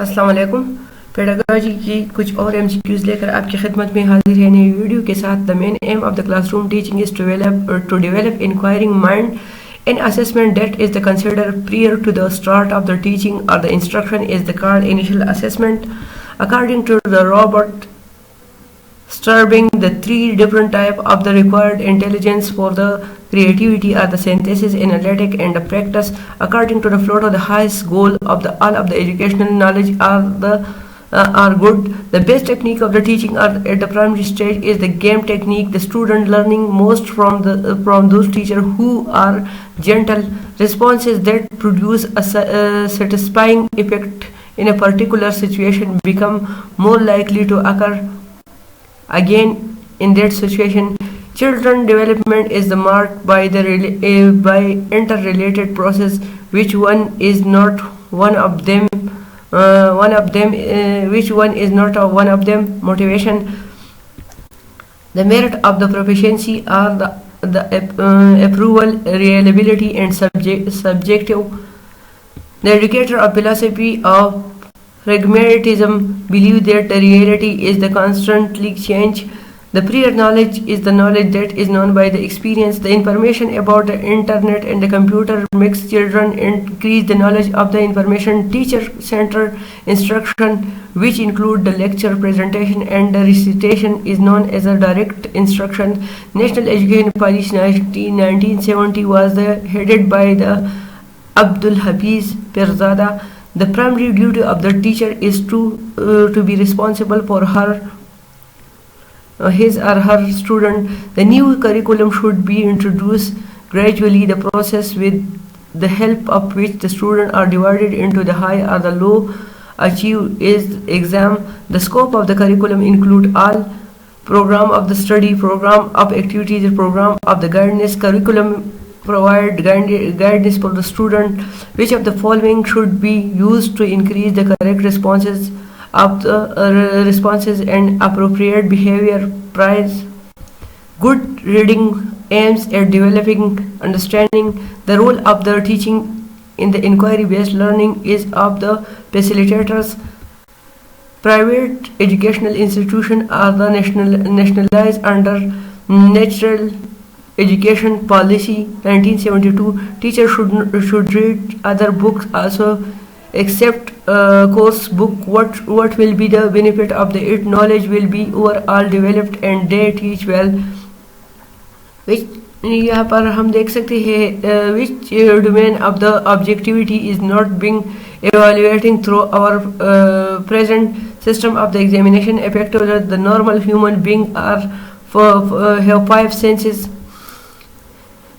अस्सलाम वालेकुम। पेडागोजी की कुछ और MCQs लेकर आपकी खिदमत में हाजिर है नई वीडियो के साथ। The main aim of the classroom teaching is to develop inquiring mind in assessment that is the considered prior to the start of the teaching or the instruction is the called initial assessment. According to the Robert Sturbing, the three different type of the required intelligence for the creativity are the synthesis, analytic, and the practice. According to the Floto, the highest goal of the all of the educational knowledge are good. The best technique of the teaching at the primary stage is the game technique. The student learning most from those teachers who are gentle. Responses that produce a satisfying effect in a particular situation become more likely to occur again in that situation. Children development is marked by by interrelated process, which one is not one of them. Which one is not one of them? Motivation. The merit of the proficiency are the approval, reliability, and subjective. The educator of philosophy of pragmatism believe that the reality is the constantly change. The prior knowledge is the knowledge that is known by the experience. The information about the internet and the computer makes children increase the knowledge of the information. Teacher-centered instruction, which include the lecture, presentation, and the recitation, is known as a direct instruction. National Education Policy 1970 was headed by the Abdul Hafiz Pirzada. The primary duty of the teacher is to be responsible for his or her student. The new curriculum should be introduced gradually. The process with the help of which the students are divided into the high or the low achieve is exam. The scope of the curriculum include all program of the study, program of activities, program of the guidance. Curriculum provide guidance for the student. Which of the following should be used to increase the correct responses of the responses and appropriate behavior? Prize. Good reading aims at developing understanding. The role of the teaching in the inquiry-based learning is of the facilitators. Private educational institutions are the nationalized under Natural Education Policy 1972. Teachers should read other books also except course book. What will be the benefit of the it? Knowledge will be overall developed and they teach well. Which यहाँ पर हम देख सकते हैं which domain of the objectivity is not being evaluating through our present system of the examination. Effectively, the normal human being are have five senses.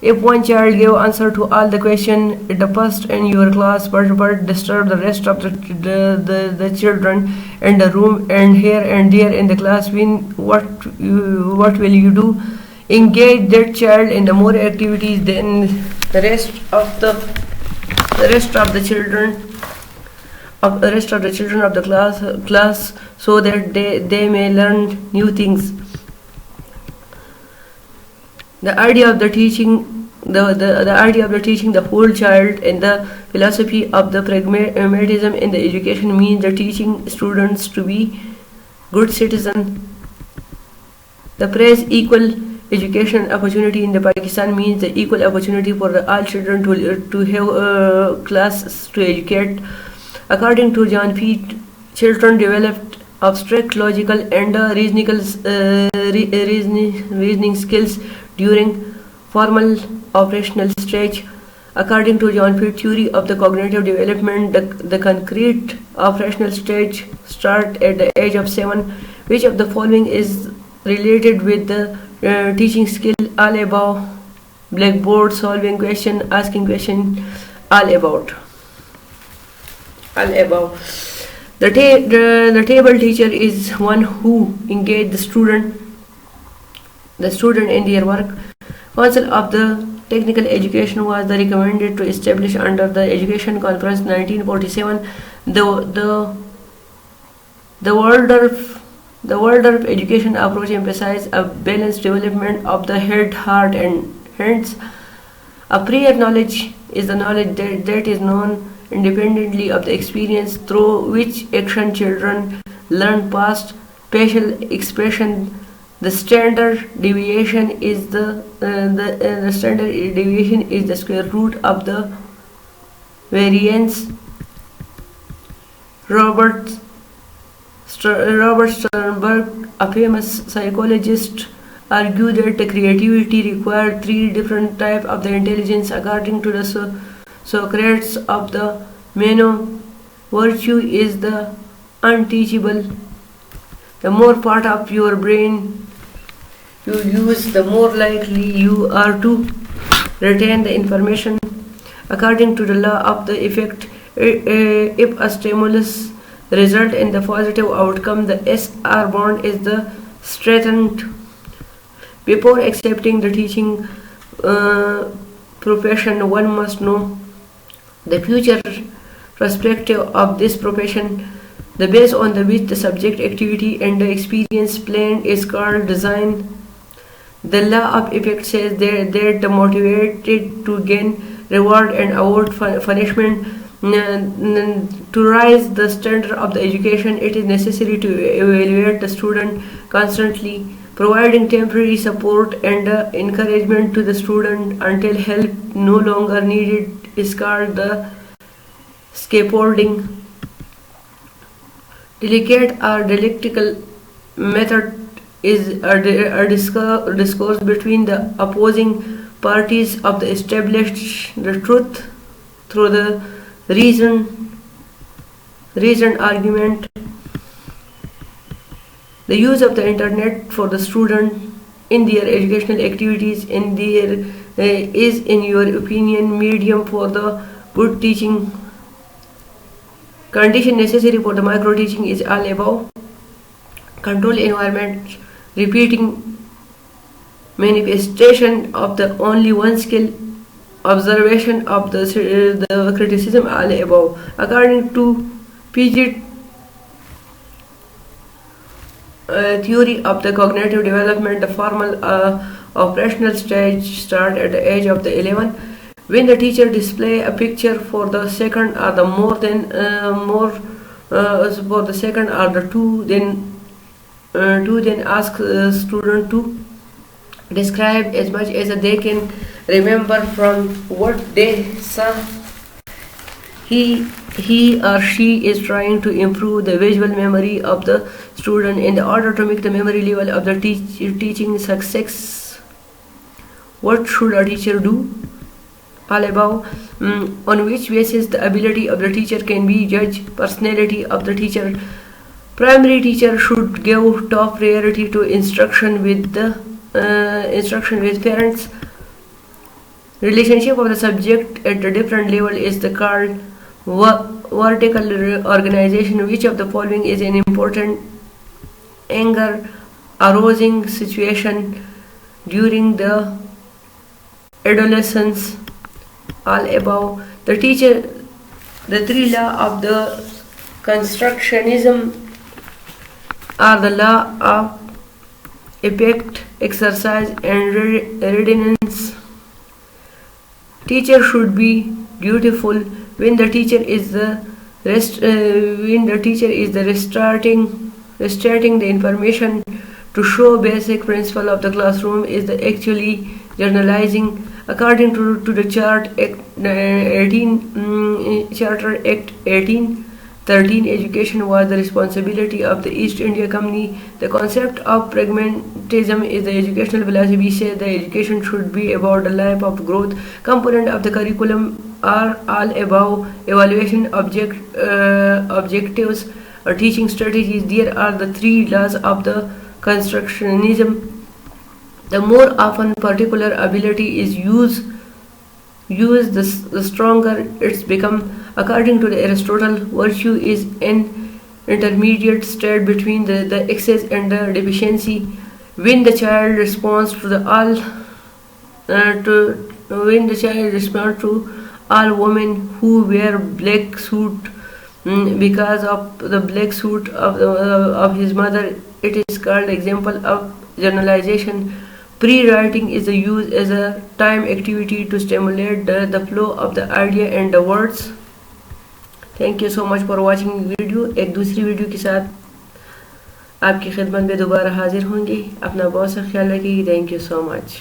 If one child gave answer to all the questions at the first in your class, but disturb the rest of the children in the room and here and there in the class, what will you do? Engage that child in the more activities than the rest of the children of the class, so that they may learn new things. The idea of the teaching the whole child and the philosophy of the pragmatism in the education means the teaching students to be good citizens. The phrase equal education opportunity in the Pakistan means the equal opportunity for all children to have classes to educate. According to John Peet, children developed abstract logical and reasoning skills during formal operational stage. According to John Peet theory of the cognitive development, the concrete operational stage start at the age of 7. Which of the following is related with the teaching skill? All above. Blackboard, solving question, asking question, all above. The table teacher is one who engage the student in their work. Council of the Technical Education was recommended to establish under the Education Conference 1947. The Waldorf education approach emphasizes a balanced development of the head, heart, and hands. A prior knowledge is the knowledge that is known independently of the experience through which action children learn past facial expression. The standard deviation is the standard deviation is the square root of the variance. Robert Sternberg, a famous psychologist, argued that the creativity required three different types of the intelligence according to the Socrates of the Meno. Virtue is the unteachable. The more part of your brain you use, the more likely you are to retain the information. According to the law of the effect, if a stimulus results in the positive outcome, the SR bond is the strengthened. Before accepting the teaching profession, one must know the future perspective of this profession. The base on which the subject activity and the experience planned is called design. The law of effect says that the motivated to gain reward and avoid punishment. To raise the standard of the education, it is necessary to evaluate the student constantly, providing temporary support and encouragement to the student until help no longer needed is called the scaffolding. Delicate or dialectical method is a discourse between the opposing parties of the establish the truth through the reasoned argument. The use of the internet for the student in their educational activities is, in your opinion, medium for the good teaching. Condition necessary for the micro teaching is all above. Control environment, repeating manifestation of the only one skill, observation of the criticism all above. According to Piaget theory of the cognitive development, the formal operational stage start at the age of the 11, when the teacher display a picture for the second or the for the second or the two, then ask the student to describe as much as they can remember from what they saw. He or she is trying to improve the visual memory of the student in order to make the memory level of the teaching success. What should a teacher do? All above. On which basis the ability of the teacher can be judged? Personality of the teacher. Primary teacher should give top priority to instruction with parents. Relationship of the subject at a different level is the called vertical organization. Which of the following is an important anger arousing situation during the adolescence? All above. The three laws of the constructionism are the law of effect, exercise, and readiness. Teacher should be dutiful when the teacher is restarting the information to show basic principle of the classroom is the actually generalizing. According to the Charter Act 1813, education was the responsibility of the East India Company. The concept of pragmatism is the educational philosophy says the education should be about the life of growth. Component of the curriculum are all above. Evaluation, objectives, or teaching strategies. There are the three laws of the constructionism. The more often particular ability is used, the stronger it's become. According to the Aristotle, virtue is an intermediate state between the excess and the deficiency. When the child responds to all women who wear black suit because of the black suit of his mother, it is called example of generalization. Pre-writing is used as a time activity to stimulate the flow of the idea and the words. Thank you so much for watching video. एक दूसरी video के साथ आपकी खिदमत में दोबारा हाजिर होंगे। अपना बहुत सा ख्याल रखिए। Thank you so much.